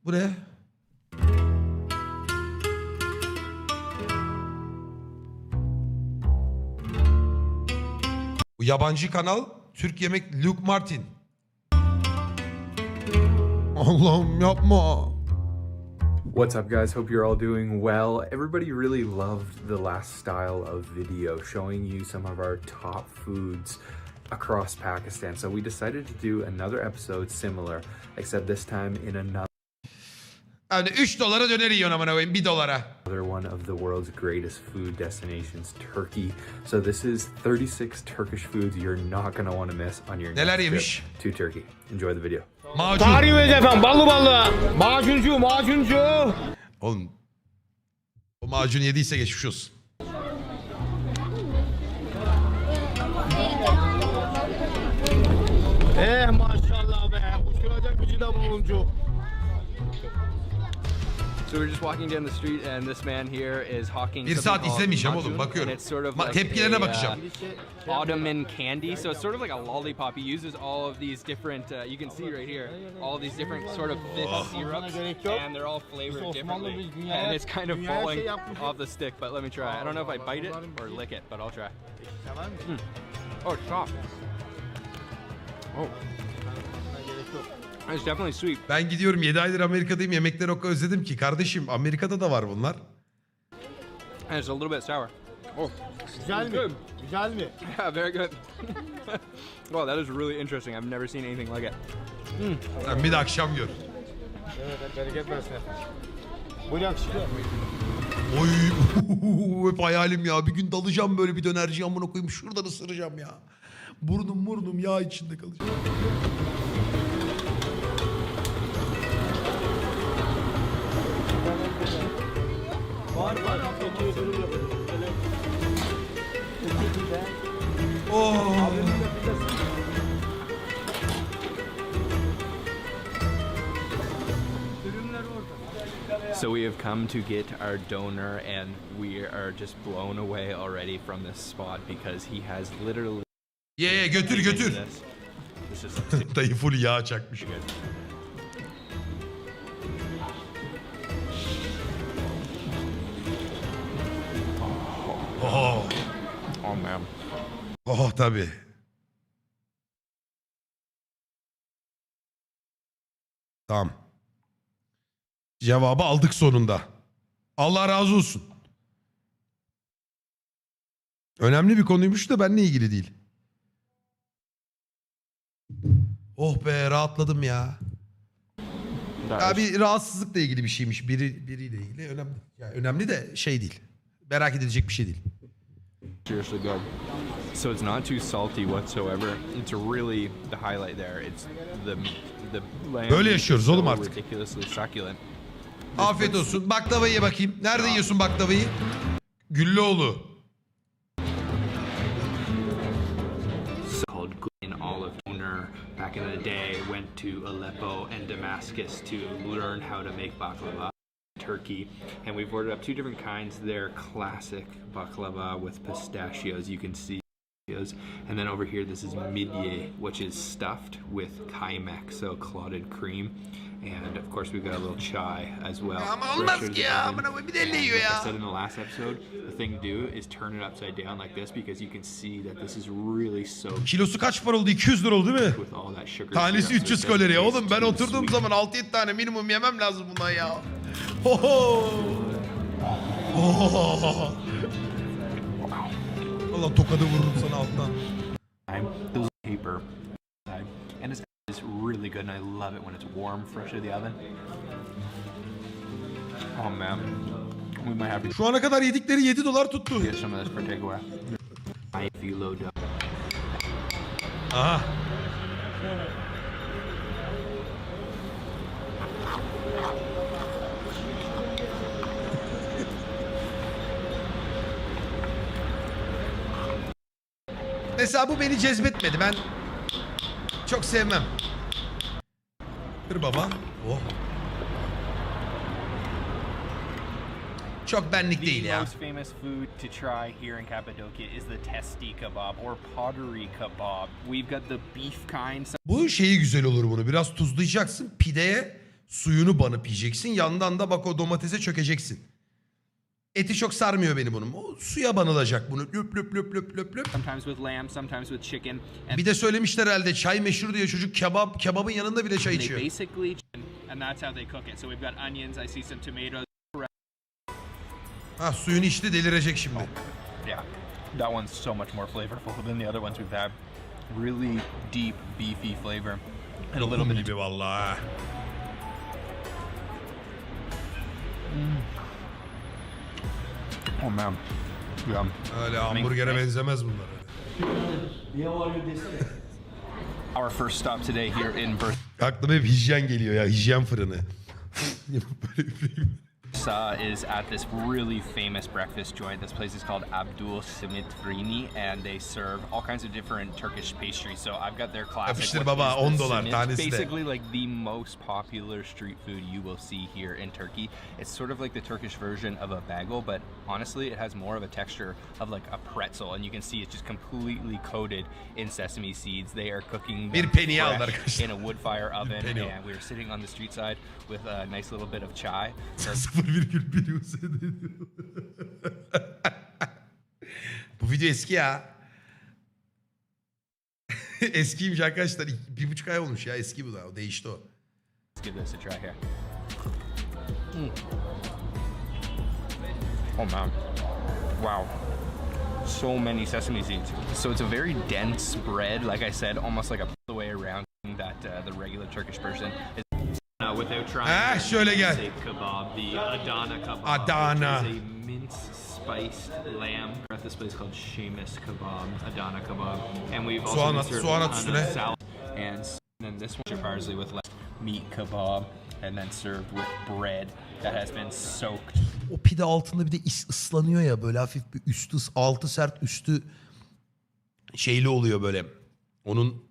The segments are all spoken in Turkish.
Bu ne? Bu yabancı kanal. Türk yemek Luke Martin. Allah'ım yapma. What's up guys, hope you're all doing well. Everybody really loved the last style of video showing you some of our top foods across Pakistan. So we decided to do another episode similar, except this time in another Yani 3 dolara döner yiyorsun amına koyayım, 1 dolara. one of the world's greatest food destinations, Turkey. So this is 36 Turkish foods you're not gonna want to miss on your Neler next yemiş? trip to Turkey. Enjoy the video. Macun. Tarihimiz efendim ballı. Macuncu. Oğlum. O macun yediyse geçmiş olsun. Maşallah be. Uçuracak gücü de buluncu. So we're just walking down the street and this man here is hawking Bir something saat called izlemeyeceğim macun, oğlum, bakıyorum. and it's sort of Ma- like tepkilerine bakacağım. Ottoman candy. So it's sort of like a lollipop. He uses all of these different, you can see right here, all of these different sort of thick syrups, and they're all flavored differently. And it's kind of falling off the stick, but let me try. I don't know if I bite it or lick it, but I'll try. Oh, it's soft. Oh. It's definitely sweet. Ben gidiyorum 7 aydır Amerika'dayım, yemekleri o kadar özledim ki. Kardeşim Amerika'da da var bunlar. And it's a little bit sour. Oh, Güzel mi? Güzel mi? yeah, very good. Wow, that is really interesting. I've never seen anything like it. Sen bir de akşam gör. Evet, bereket versin efendim. Bu yakışıklı. Oy hep hayalim ya. Bir gün dalacağım böyle bir dönerci amına koyayım. Şuradan ısıracağım ya. Burnum yağ içinde kalacak. Var. Oh. So we have come to get our donor and we are just blown away already from this spot because he has literally Ye götür. this. This is like Dayı full yağ çakmış. Oh. oh man. Oh tabii. Tamam. Cevabı aldık sonunda. Allah razı olsun. Önemli bir konuymuş da benimle ilgili değil. Oh be, rahatladım ya. Ya bir rahatsızlıkla ilgili bir şeymiş. Biriyle ilgili. Önemli. Yani önemli de şey değil. Merak edilecek bir şey değil. Seriously good. So it's not too salty whatsoever. It's really the highlight there. It's the lamb. Böyle yaşıyoruz is oğlum so artık. Ridiculously succulent. Afiyet olsun. Baklavayı ye bakayım. Nerede yiyorsun baklavayı? Güllüoğlu. Called in olive donor. Back in the day, went to Aleppo and Damascus to learn how to make baklava. Turkey, and we've ordered up 2 different kinds. They're classic baklava with pistachios, you can see, and then over here this is midye, which is stuffed with kaymak, so clotted cream, and of course we've got a little chai as well. Fresh out of the oven. And like I said in the last episode, the thing to do is turn it upside down like this because you can see that this is really soaked Kilosu kaç para oldu? 200 lira oldu değil mi? with all that sugar. Tanesi syrup, so it 300 doesn't kalori. taste Oğlum ben too oturduğum sweet. zaman 6-7 tane minimum yemem lazım bundan ya. Oho. Oho. Allah tokadı vururum sana alttan. Those paper and it's really good and I love it when it's warm fresh out of the oven. Oh man, we might have to Şu ana kadar yedikleri 7 dolar tuttu. get some of this for takeaway. I feel low down. Aha. Mesela bu beni cezbetmedi. Ben çok sevmem. Kır baba. Oh. Çok benlik değil The ya. most famous food to try here in Cappadocia is the testi kebab or pottery kebab. We've got the beef kind. Bu şeyi güzel olur bunu. Biraz tuzlayacaksın. Pideye Suyunu banıp yiyeceksin. Yandan da bak o domatese çökeceksin. Eti çok sarmıyor beni bunun. O suya banılacak bunu. Löp löp löp löp löp löp. Sometimes with lamb, sometimes with chicken. Bir de söylemişler herhalde çay meşhur diye çocuk kebabın yanında bile çay They içiyor. basically, and that's how they cook it. So we've got onions. I see some tomatoes. Ha suyunu içti delirecek şimdi. Yeah, that one's so much more flavorful than the other ones we've had. Really deep, beefy flavor, and a little bit of gibi vallahi. oh man, yeah. Öyle hamburgere benzemez bunlar öyle. Our first stop today here in Aklıma hep hijyen geliyor ya, hijyen fırını. Bursa is at this really famous breakfast joint. This place is called Abdul Simit Frini, and they serve all kinds of different Turkish pastries. So I've got their classic. Yapıştır which baba, is the $10 simit. tanesi de. Basically like the most popular street food you will see here in Turkey. It's sort of like the Turkish version of a bagel, but honestly it has more of a texture of like a pretzel, and you can see it's just completely coated in sesame seeds. They are cooking them penny aldı fresh arkadaşlar. in a wood fire oven, penny and we were sitting on the street side with a nice little bit of chai. 0,1 Bu video eski ya. Eskiymiş arkadaşlar. 1,5 ay olmuş ya. Eski bu da. O değişti o. Let's give this a try here. Oh man. Wow. So many sesame seeds. So it's a very dense bread, like I said, almost like the way around that the regular Turkish person is. Without trying şöyle gel. Kebab, the Adana kebab. Adana. Which is a minced spiced lamb. We're at this place called Seamus Kebab, Adana kebab, and we've also Soğan been at, served soğan at on a üstüne. salad. And then this one parsley with meat kebab, and then served with bread that has been soaked. O pide altında bir de ıslanıyor ya, böyle hafif bir üstü altı sert, üstü şeyli oluyor böyle. Onun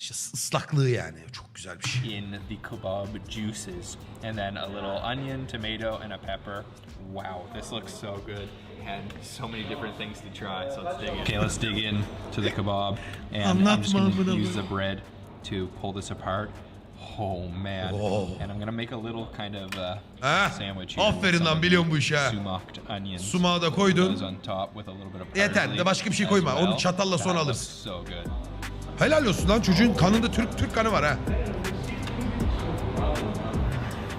işte ıslaklığı yani. Çok güzel bir şey. In the kebab juices, and then a little onion, tomato, and a pepper. Wow, this looks so good, and so many different things to try. So let's dig in. Okay, let's dig in to the kebab, and I'm just going to use the bread to pull this apart. Oh man! And I'm gonna make a little kind of sandwich here. Aferin lan, biliyorum bu işi ha. Sumaked onions. Sumağı da koydun. On top with a little bit of Yeter de başka bir şey koyma. as well. Onu çatalla sonra That alırsın. looks so good. Helal olsun lan, çocuğun kanında Türk kanı var ha.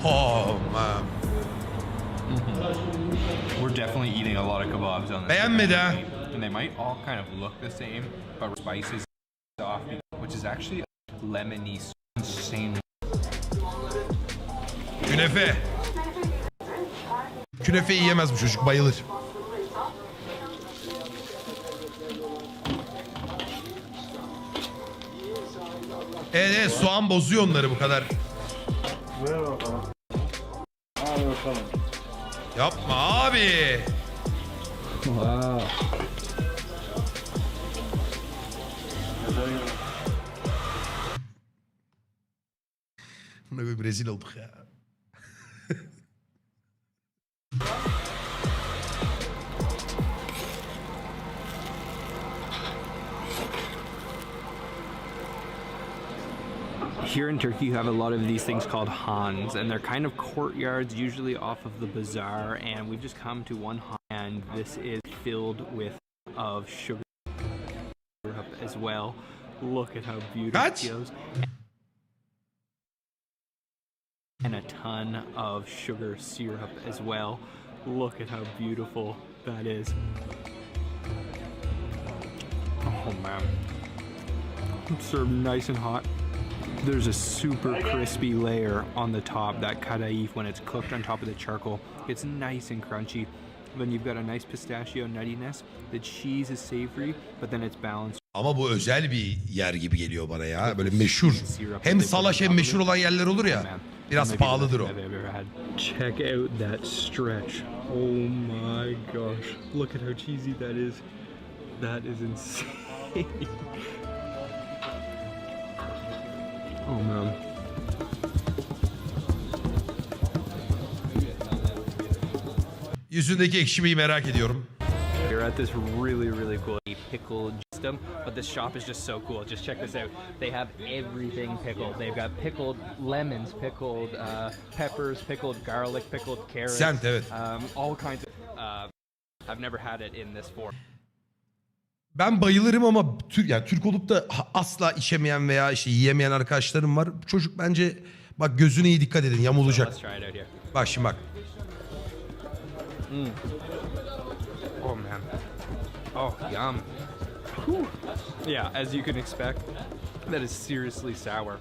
Oh man. We're definitely eating a lot of kebabs on this. Beğenmedi ha. And they might all kind of look the same, but spices off, which is actually lemony, insane. Künefe. Künefe yiyemez bu çocuk, bayılır. Evet, soğan bozuyor onları bu kadar. Yapma abi. Wow. Buna bir rezil olduk ya. Here in Turkey, you have a lot of these things called hans, and they're kind of courtyards, usually off of the bazaar. And we've just come to one han, and this is filled with sugar as well. Look at how beautiful it goes. And a ton of sugar syrup as well. Look at how beautiful that is. Oh man. It's served nice and hot. There's a super crispy layer on the top, that kadayif, when it's cooked on top of the charcoal. It's nice and crunchy. Then you've got a nice pistachio nuttiness. The cheese is savory, but then it's balanced. Ama bu özel bir yer gibi geliyor bana ya. Böyle meşhur. Hem salaş hem meşhur olan yerler olur ya. Biraz pahalıdır o. Check out that stretch. Oh my gosh. Look at how cheesy that is. That is insane. Oh man. Yüzündeki ekşimeyi merak ediyorum. You're at this really cool pickled system, but this shop is just so cool. Just check this out. They have everything pickled. They've got pickled lemons, pickled peppers, pickled garlic, pickled carrots. Semt, evet. All kinds of... I've never had it in this form. Ben bayılırım ama yani Türk olup da asla içemeyen veya işte yiyemeyen arkadaşlarım var. Bu çocuk bence bak gözüne iyi dikkat edin, yamulacak. Let's try it out here. Bak şimdi bak. Oh man. Oh, yum. Whew. Yeah, as you can expect, that is seriously sour.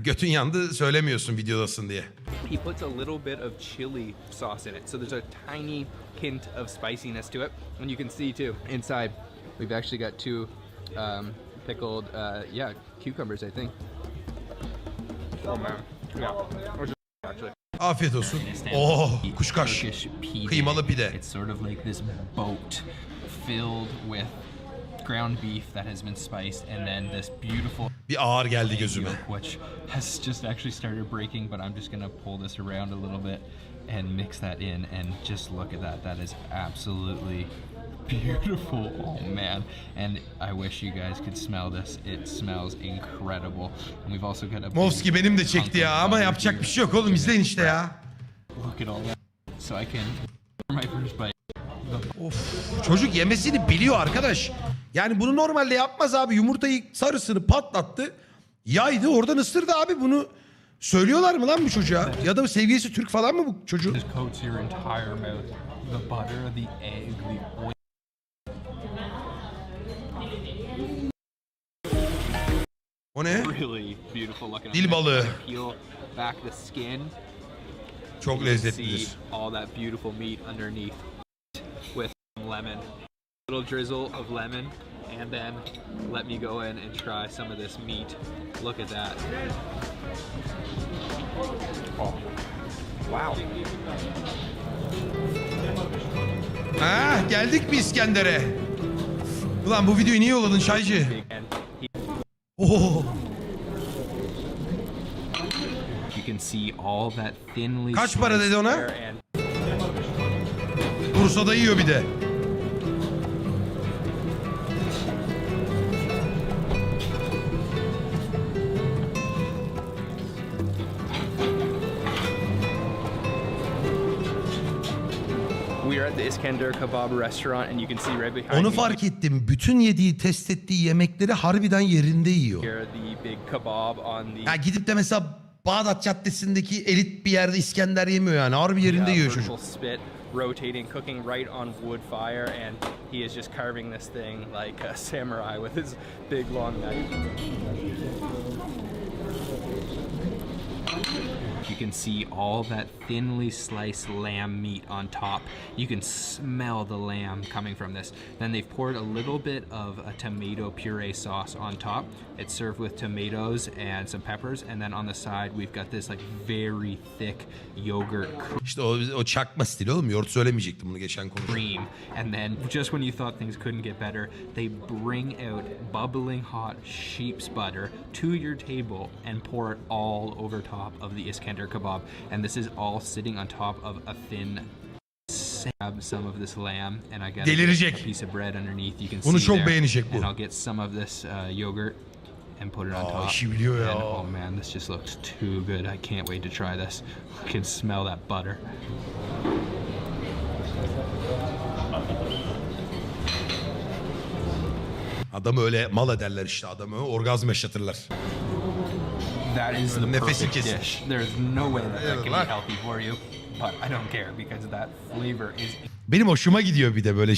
Götün yandı söylemiyorsun videodasın diye. He puts a little bit of chili sauce in it, so there's a tiny hint of spiciness to it. And you can see too, inside, we've actually got two pickled, cucumbers, I think. Oh man, yeah. Actually. Afiyet olsun. Oh, kuşkaş. Kıymalı pide. It's sort of like this boat filled with ground beef that has been spiced, and then this beautiful Bir ağır geldi gözüme. which has just actually started breaking, but I'm just gonna pull this around a little bit and mix that in, and just look at that. That is absolutely beautiful. Oh man. And I wish you guys could smell this. It smells incredible. And we've also got a Movski benim de çekti ya ama yapacak bir şey yok oğlum, izleyin işte ya. Look at all that. So I can for my first bite. Of, çocuk yemesini biliyor arkadaş. Yani bunu normalde yapmaz abi. Yumurtayı sarısını patlattı. Yaydı, oradan ısırdı abi. Bunu söylüyorlar mı lan bu çocuğa? Ya da sevgilisi Türk falan mı bu çocuğun? This coats your entire mouth. The butter, the egg, the oil. O ne? Really beautiful looking. Dil balığı. Peel back the skin. Çok lezzetlidir. See all that beautiful meat underneath with lemon. A little drizzle of lemon, and then let me go in and try some of this meat. Look at that. Oh. Wow. Ha, geldik mi İskender'e? Ulan bu videoyu niye yolladın Şaycı? Oh. You can see all that thinly. Kaç para dedi ona? Bursa'da yiyor bir de. We are at the Iskender Kebab restaurant, and you can see right behind Onu me fark ettim. Bütün yediği, test ettiği yemekleri harbiden yerinde yiyor. here the big kebab on the Ya gidip de mesela Bağdat Caddesi'ndeki elit bir yerde İskender yemiyor yani. Harbi yerinde yiyor vertical çocuk. spit, rotating, cooking right on wood fire, and he is just carving this thing like a samurai with his big long knife. You can see all that thinly sliced lamb meat on top. You can smell the lamb coming from this. Then they've poured a little bit of a tomato puree sauce on top. It's served with tomatoes and some peppers, and then on the side we've got this like very thick yogurt İşte o çakma stili oğlum. Yoğurt söylemeyecektim bunu geçen konu. cream. And then just when you thought things couldn't get better, they bring out bubbling hot sheep's butter to your table and pour it all over top of the Iskender kebab. And this is all sitting on top of a thin grab some of this lamb, and I got Delirecek. a piece of bread underneath. You can Bunu see çok there. beğenecek bu. And I'll get some of this yogurt and put it on top. işi biliyor ya. And, oh man, this just looks too good. I can't wait to try this. I can smell that butter. Adamı öyle mal ederler işte, adamı orgazm yaşatırlar. That is the Nefesi perfect kesin. dish. There's no way that can be Lan. healthy for you, but I don't care because that flavor is Benim hoşuma gidiyor bir de böyle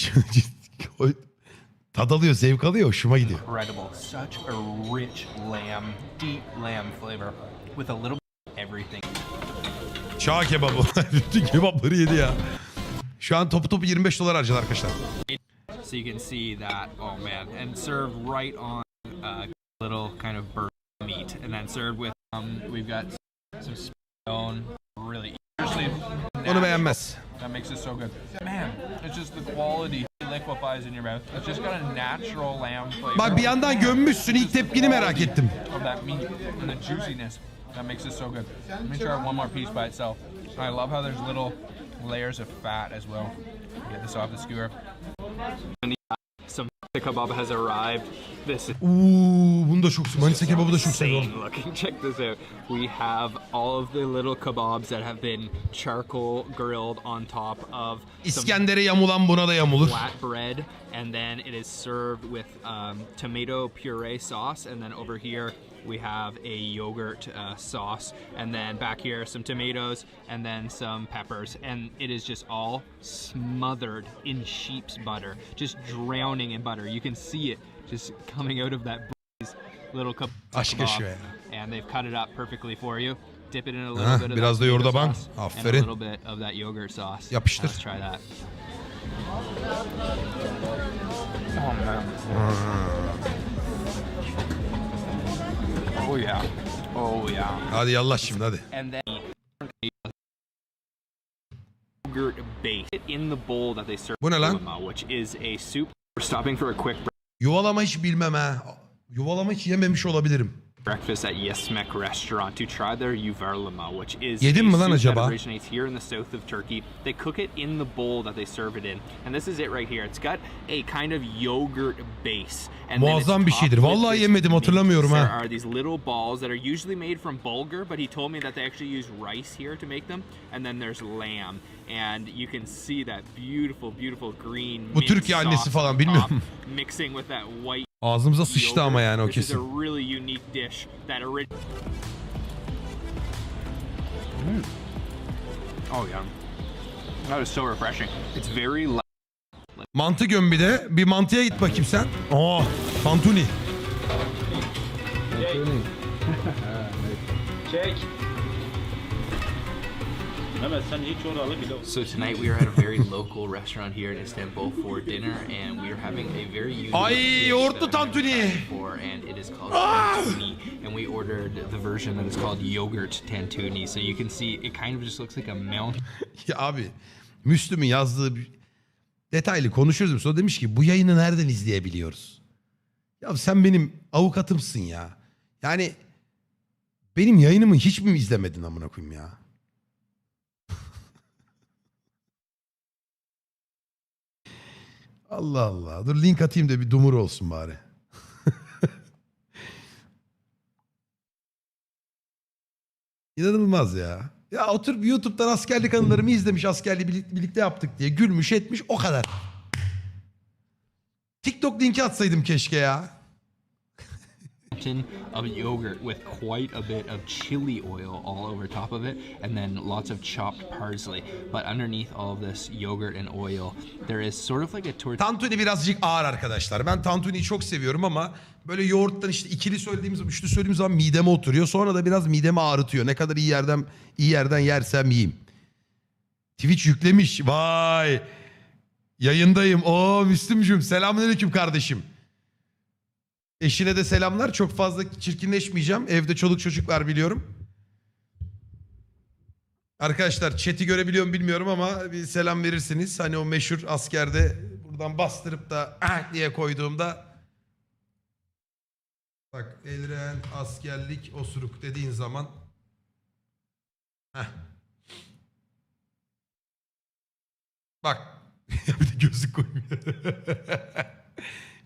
tad alıyor, zevk alıyor, hoşuma gidiyor. incredible. Such a rich lamb, deep lamb flavor with a little bit of everything. Çağ kebabı. Bütün kebapları yedi ya. Şu an topu $25 harcadı arkadaşlar. So you can see that, oh man, and served right on little kind of burnt meat, and then served with we've got some stone, really. Onu beğenmez. That makes it so good. Man, it's just the quality liquefies in your mouth. It's just got a natural lamb flavor. Bak bir yandan gömmüşsün, ilk tepkini merak ettim. Of that meat and the juiciness that makes it so good. Let me try one more piece by itself. I love how there's little layers of fat as well. Get this off the skewer. Some The kebab has arrived. This is Bunu da çok Manisa kebabı da çok insane seviyorum. looking. Check this out. We have all of the little kebabs that have been charcoal grilled on top of some İskender'e yamulan buna da yamulur. flat bread, and then it is served with tomato puree sauce, and then over here we have a yogurt sauce, and then back here some tomatoes, and then some peppers, and it is just all smothered in sheep's butter, just drowning in butter. You can see it just coming out of that little Aşk eşi kebab, be. and they've cut it up perfectly for you. Dip it in a little bit of biraz that da tomato yoğurda ban. sauce and a Aferin. little bit of that yogurt sauce. Yapıştır. Let's try that. Oh man. Oh yeah. Oh yeah. Hadi yallah şimdi hadi. And then yogurt base in the bowl that they serve, Bu ne lan? which is a soup. We're stopping for a quick Yuvalama hiç bilmem ha. Yuvalama hiç yememiş olabilirim. breakfast at Yesmek restaurant to try their yuvarlama, which is Yedin mi lan a soup acaba? that originates here in the south of Turkey. They cook it in the bowl that they serve it in, and this is it right here. It's got a kind of yogurt base. And then it's Muazzam bir şeydir. topped with Vallahi this yemedim, meat. hatırlamıyorum There ha. are these little balls that are usually made from bulgur, but he told me that they actually use rice here to make them. And then there's lamb, and you can see that beautiful, beautiful green. Bu mint Türkiye annesi sauce falan, on bilmiyorum. top, mixing with that white. Ağzımıza sıçtı ama yani o This is a kesin. really unique dish that Oh yeah, that is so refreshing. It's very light. Mantı göm bir de. Bir mantıya git bakayım sen. Oh, tantuni. Çek. Mehmet sen hiç oralı bile olsun. So tonight we are at a very local restaurant here in Istanbul for dinner, and we are having a very unique Ay, dish yoğurtlu that I've tantuni. never tried before, and it is called tantuni. And we ordered the version that is called yogurt tantuni. So you can see it kind of just looks like a mountain. Ya abi, Müslüm'ün yazdığı bir detaylı konuşuruz. Sonra demiş ki bu yayını nereden izleyebiliyoruz? Ya sen benim avukatımsın ya. Yani benim yayınımı hiç mi izlemedin amına koyayım ya? Allah Allah. Dur link atayım da bir dumur olsun bari. İnanılmaz ya. Ya oturup YouTube'dan askerlik anılarımı izlemiş, askerliği birlikte yaptık diye gülmüş etmiş, o kadar. TikTok linki atsaydım keşke ya. Of yogurt with quite a bit of chili oil all over top of it, and then lots of chopped parsley. But underneath all of this yogurt and oil, there is sort of like a tortilla. Tantuni birazcık ağır arkadaşlar. Ben tantuniyi çok seviyorum ama böyle yoğurttan işte ikili söylediğimiz, üçlü söylediğimiz zaman mideme oturuyor. Sonra da biraz midemi ağrıtıyor. Ne kadar iyi yerden yersem yiyeyim. Twitch yüklemiş. Vay. Yayındayım. Oo Müslümcüğüm, selamünaleyküm kardeşim. Eşine de selamlar. Çok fazla çirkinleşmeyeceğim. Evde çoluk çocuk var biliyorum. Arkadaşlar chat'i görebiliyorum bilmiyorum ama bir selam verirsiniz. Hani o meşhur askerde buradan bastırıp da diye koyduğumda bak Elraenn askerlik osuruk dediğin zaman bak bir de gözlük koymuyor.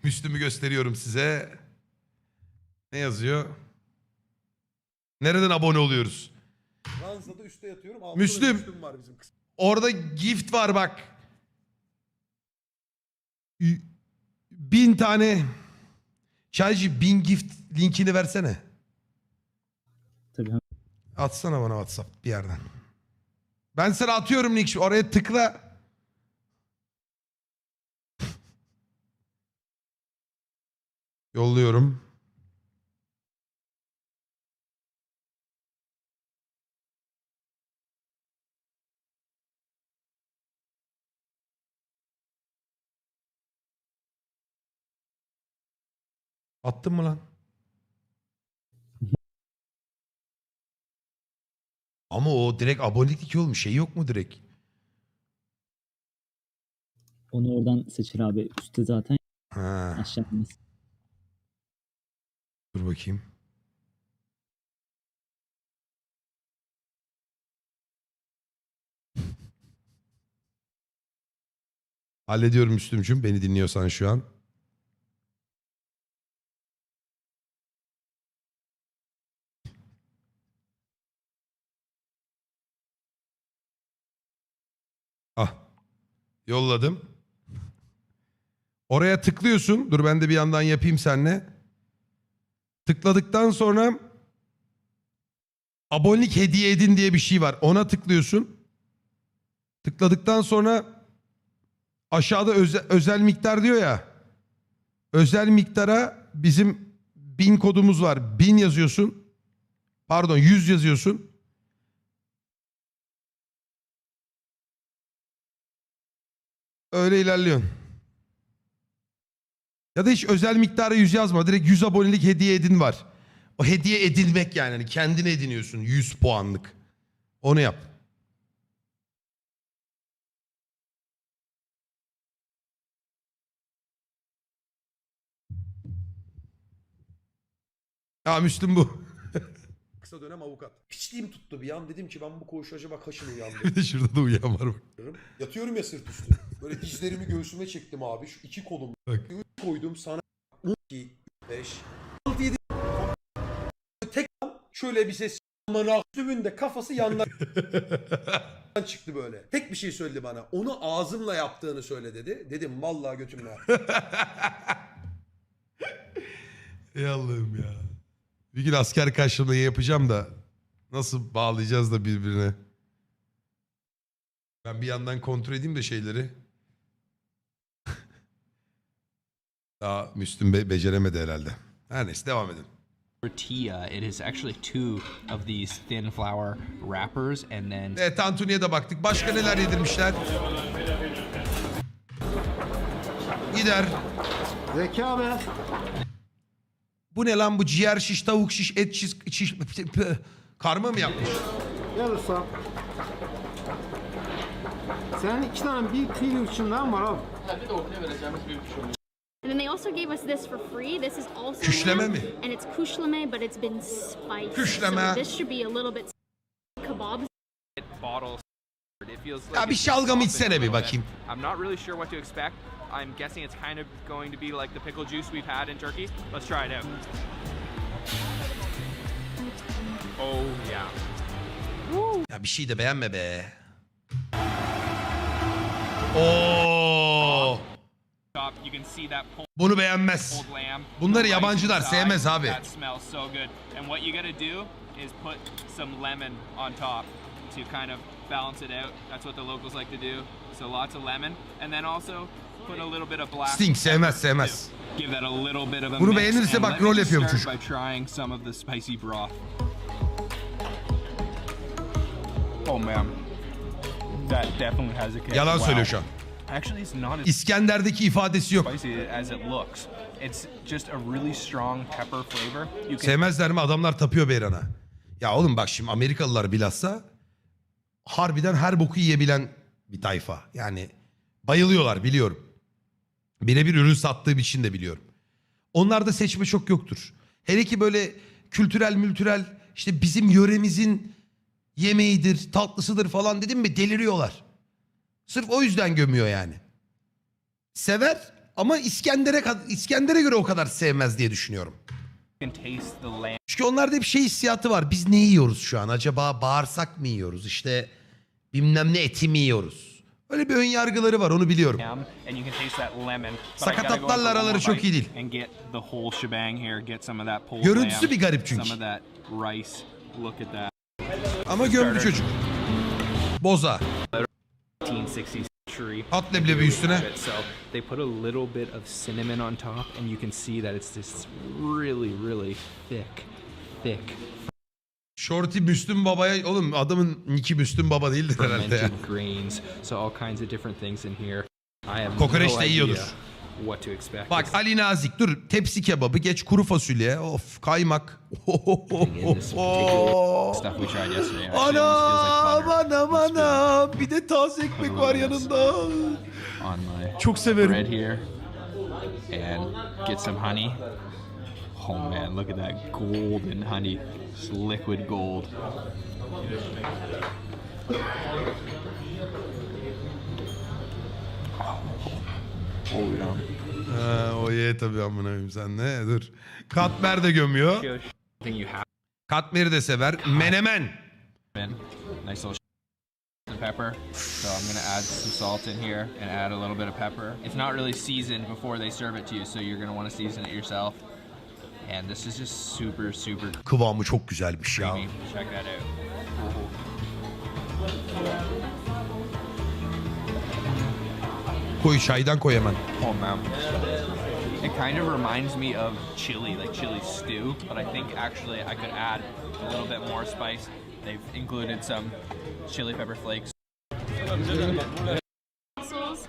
Müslüm'ü gösteriyorum size. Ne yazıyor? Nereden abone oluyoruz? Ranzada üstte yatıyorum. Altta Müslüm. Müslüm var bizim kız. Orada gift var bak. 1000 tane. Çaycı 1000 gift linkini versene. Tabii. Atsana bana WhatsApp bir yerden. Ben sana atıyorum link. Oraya tıkla. Yolluyorum. Attın mı lan? Ama o direkt abonelik olmuş. Şey yok mu direkt? Onu oradan seçer abi. Üstte zaten Ha, aşağı inmez. dur bakayım. Hallediyorum Müslümcüğüm. Beni dinliyorsan şu an. Yolladım. Oraya tıklıyorsun. Dur ben de bir yandan yapayım seninle. Tıkladıktan sonra abonelik hediye edin diye bir şey var. Ona tıklıyorsun. Tıkladıktan sonra aşağıda özel miktar diyor ya. Özel miktara bizim 1000 kodumuz var. 1000 yazıyorsun. Pardon 100 yazıyorsun. Öyle ilerliyorsun. Ya da hiç özel miktarı 100 yazma. Direkt 100 abonelik hediye edin var. O hediye edilmek yani. Hani kendine ediniyorsun 100 puanlık. Onu yap. Ya Müslüm bu. Kısa dönem avukat. Piçliğim tuttu bir an. Dedim ki ben bu koğuşu acaba kaçın Bir uyandırırım. de şurada da uyuyan var bak. Yatıyorum ya sırt üstü. Böyle dizlerimi göğsüme çektim abi. Şu iki kolum. Bak. Koydum sana. 2, 5, 6, 7. Tek şöyle bir ses. Müslüm'ün de kafası yandan çıktı böyle. Tek bir şey söyledi bana. Onu ağzımla yaptığını söyle dedi. Dedim vallahi götümle. Ey Allah'ım ya. Bir gün asker karşılığında yapacağım da nasıl bağlayacağız da birbirine. Ben bir yandan kontrol edeyim de şeyleri. Daha Müslüm beceremedi herhalde. Her neyse devam edin. Tortilla. It is actually two of these thin flour wrappers and then Evet Tantuni'ye de baktık. Başka neler yedirmişler? Gider. Zeka be. Bu ne lan bu ciğer şiş, tavuk şiş, et şiş, karma mı yapmış? Gel usta. Senin 2 tane bir kilo uçundan var abi. And then they also gave us this for free. This is also Küşleme lamb, mi? and it's küşleme, but it's been spiced. Küşleme. So this should be a little bit kebab. bottles. It feels Ya like bir it's şalgam softened içsene a bir little bit. bakayım. I'm not really sure what to expect. I'm guessing it's kind of going to be like the pickle juice we've had in Turkey. Let's try it out. Oh yeah. Ya bir şey de beğenme be. Oo, Top, you can see that bunu beğenmez. pulled lamb. Bunları the rice yabancılar inside. sevmez abi. That smells so good. And what you gotta do is put some lemon on top to kind of balance it out. That's what the locals like to do. So lots of lemon, and then also put a little bit of black. Sting sevmez sevmez. Give that a little bit of a Bunu mix, beğenirse and bak let me rol just yapıyormuş start çocuk. by trying some of the spicy broth. Oh man, that definitely has a kick. Yalan söylüyor şu an. Actually, it's not as İskender'deki ifadesi yok. spicy as it looks. It's just a really strong pepper flavor. You can Sevmezler mi? Adamlar tapıyor Beyran'a. Ya oğlum bak şimdi Amerikalılar bilhassa harbiden her boku yiyebilen bir tayfa. Yani bayılıyorlar biliyorum. Birebir ürün sattığım için de biliyorum. Onlarda seçme çok yoktur. Hele ki böyle kültürel işte bizim yöremizin yemeğidir, tatlısıdır falan dedim mi deliriyorlar. Sırf o yüzden gömüyor yani. Sever ama İskender'e göre o kadar sevmez diye düşünüyorum. taste the lamb Çünkü onlarda hep şey hissiyatı var. Biz ne yiyoruz şu an? Acaba bağırsak mı yiyoruz? İşte bilmem ne eti mi yiyoruz? Öyle bir ön yargıları var onu biliyorum. and you can taste that lemon. But Sakatatlarla I gotta go for one araları more çok bite iyi değil. And get the whole shebang here. Get some of that pulled Görüntüsü lamb, bir garip çünkü. Some of that rice. Look at that. Ama gömdü çocuk. Boza. 1860s century. At leblebi üstüne. So they put a little bit of cinnamon on top, and you can see that it's this really thick Shorty Müslüm Baba'ya... Oğlum adamın niki Müslüm Baba değildir herhalde ya. fermented grains. So all kinds of different things in here. I have Kokoreç no de idea yiyordur. what to expect. Bak Ali Nazik dur tepsi kebabı geç kuru fasulye of kaymak. In this particular stuff we tried yesterday. Actually, almost feels like butter. Anam bir de taze ekmek var yanında. On my Çok severim. bread here, and get some honey. Oh man, look at that golden honey. It's liquid gold. Oh yeah. O ye tabii amına koyayım sen ne dur. Katmer de gömüyor. Thing you have Katmer'i de sever. Menemen. in. Nice little and pepper. So I'm gonna add some salt in here and add a little bit of pepper. It's not really seasoned before they serve it to you, so you're gonna want to season it yourself. And this is just super, super Kıvamı çok güzelmiş ya. creamy. Check that out. Koy çaydan koy hemen. Oh man. It kind of reminds me of chili, like chili stew, but I think actually I could add a little bit more spice. They've included some chili pepper flakes. Mussels.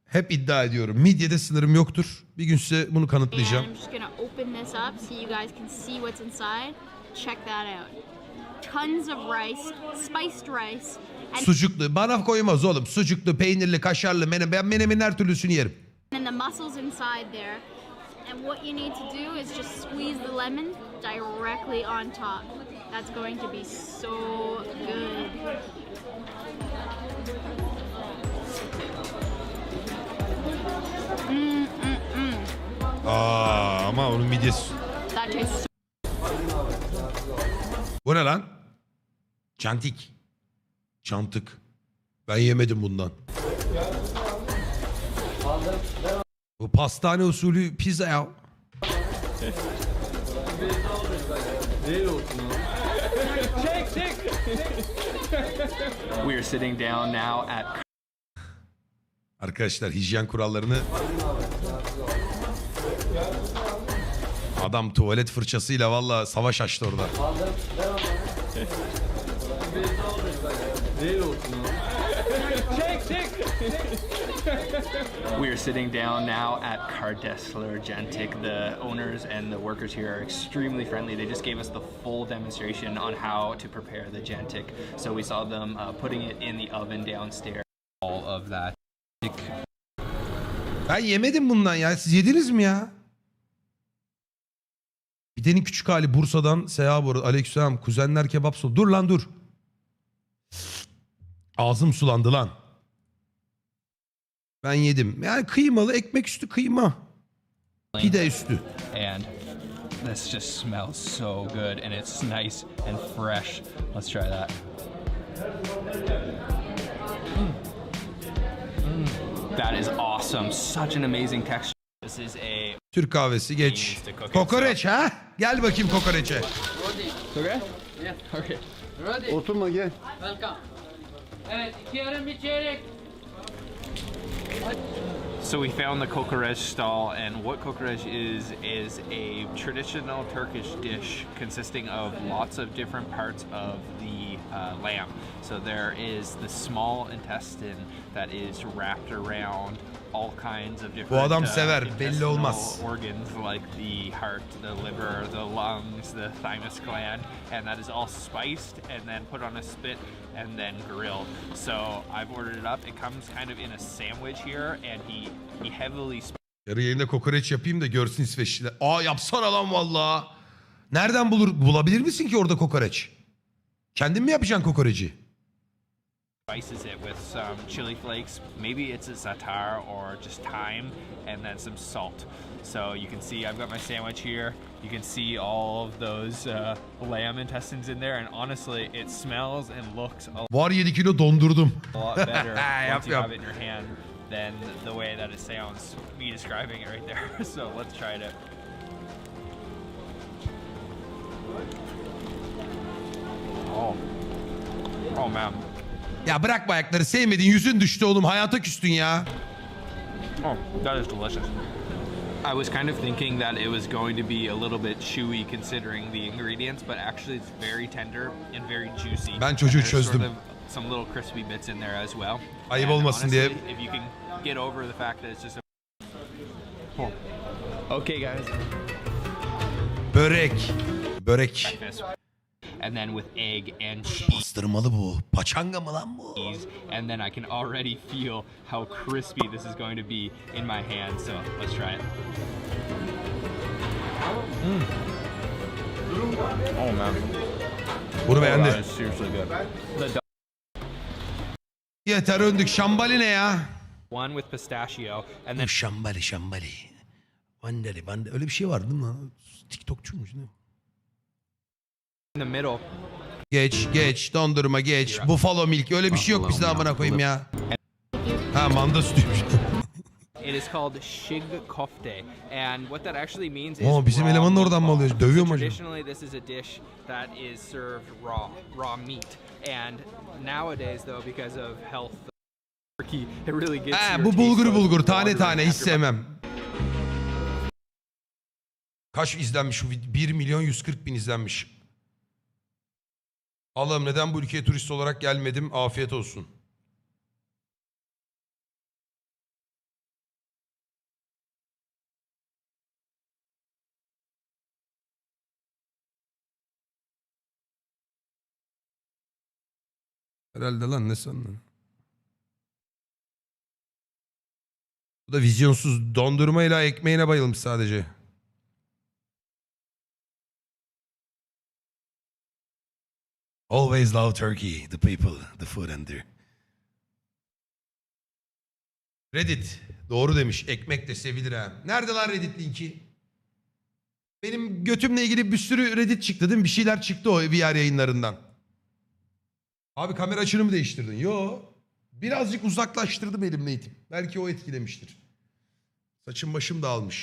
Hep iddia ediyorum. Midyede sınırım yoktur. Bir gün size bunu And kanıtlayacağım. I'm just gonna open this up so you guys can see what's inside. Check that out. Tons of rice, spiced rice, and Sucuklu. Bana koymaz oğlum. Sucuklu, peynirli, kaşarlı, menemen. Ben menemenin her türlüsünü yerim. then the mussels inside there. And what you need to do is just squeeze the lemon directly on top. That's going to be so good. Aa, ama onun midyesi. That tastes Bu ne lan? Çantik. Çantık. Ben yemedim bundan. Bu pastane usulü pizza ya. We are sitting down now at Arkadaşlar hijyen kurallarını... Adam tuvalet fırçasıyla valla savaş açtı orada. We are sitting down now at Kardessler Gentic. The owners and the workers here are extremely friendly. They just gave us the full demonstration on how to prepare the Gentic. So we saw them putting it in the oven downstairs. All of that. Ben yemedim bundan ya. Siz yediniz mi ya? Pidenin küçük hali Bursa'dan Seha Boru. Aleykümselam. Kuzenler kebap sol. Dur lan dur. Ağzım sulandı lan. Ben yedim. Yani kıymalı ekmek üstü kıyma. Pide üstü. And this just smells so good and it's nice and fresh. Let's try that. That is awesome. Such an amazing texture. This is a Türk kahvesi geç. Kokoreç ha? Gel bakayım kokoreçe. okay. Yeah. Okay. Oturma gel. So we found the kokoreç stall, and what kokoreç is a traditional Turkish dish consisting of lots of different parts of the lamb. So there is the small intestine that is wrapped around all kinds of different Bu adam sever, belli intestinal olmaz. organs like the heart, the liver, the lungs, the thymus gland, and that is all spiced and then put on a spit and then grilled. So I've ordered it up. It comes kind of in a sandwich here, and he heavily Yarı yayında kokoreç yapayım da görsün İsveçliler. Aa yapsana lan valla. Nereden bulabilir misin ki orada kokoreç? Kendin mi yapacaksın kokoreci? spices it with some chili flakes. Maybe it's a za'atar or just thyme, and then some salt. So you can see I've got my sandwich here. You can see all of those lamb intestines in there, and honestly, it smells and looks Var 7 kilo dondurdum. a lot better Yap, once you yap. have it in your hand than the way that it sounds. Me describing it right there. So let's try it out. Oh man. Ya bırakma ayakları sevmedin yüzün düştü oğlum hayata küstün ya. Oh, that is delicious. I was kind of thinking that it was going to be a little bit chewy considering the ingredients, but actually it's very tender and very juicy. Ben çocuğu And there's çözdüm. Sort of some little crispy bits in there as well. Ayıp And olmasın honestly, diye. if you can get over the fact that it's just a... Oh. Okay guys. Börek. Börek. Breakfast. And then with egg and cheese. Pastırmalı bu. Paçanga mı lan bu? And then I can already feel how crispy this is going to be in my hand. So let's try it. Oh man. Bunu That beğendi. is seriously good. The Yeter öndük. Şambali ne ya? one with pistachio, and then Şambali. Vandali. Öyle bir şey var değil mi lan? TikTokçuymuş değil mi? in the middle, Geç. Dondurma geç. Buffalo milk. Öyle bir şey yok bizde amına koyayım ya. Ha manda sütüymüş. It is called shig kofte, and what that actually means is Bizim raw elemanın oradan mı meatball. alıyor? Dövüyor mu So acaba? traditionally, this is a dish that is served raw meat, and nowadays, though, because of health, turkey, it really gets your Bu taste bulgur buds tane watering hiç after sevmem. Kaç izlenmiş bu video? 1.140.000 izlenmiş. Allah'ım neden bu ülkeye turist olarak gelmedim? Afiyet olsun. Herhalde lan ne sandın? Bu da vizyonsuz dondurmayla ekmeğine bayılmış sadece. Always love Turkey, the people, the food and the... Reddit. Doğru demiş. Ekmek de sevilir ha. Nerede lan Reddit linki? Benim götümle ilgili bir sürü Reddit çıktı değil mi? Bir şeyler çıktı o VR yayınlarından. Abi kamera açını mı değiştirdin? Yo. Birazcık uzaklaştırdım elimle itip. Belki o etkilemiştir. Saçım başım dağılmış.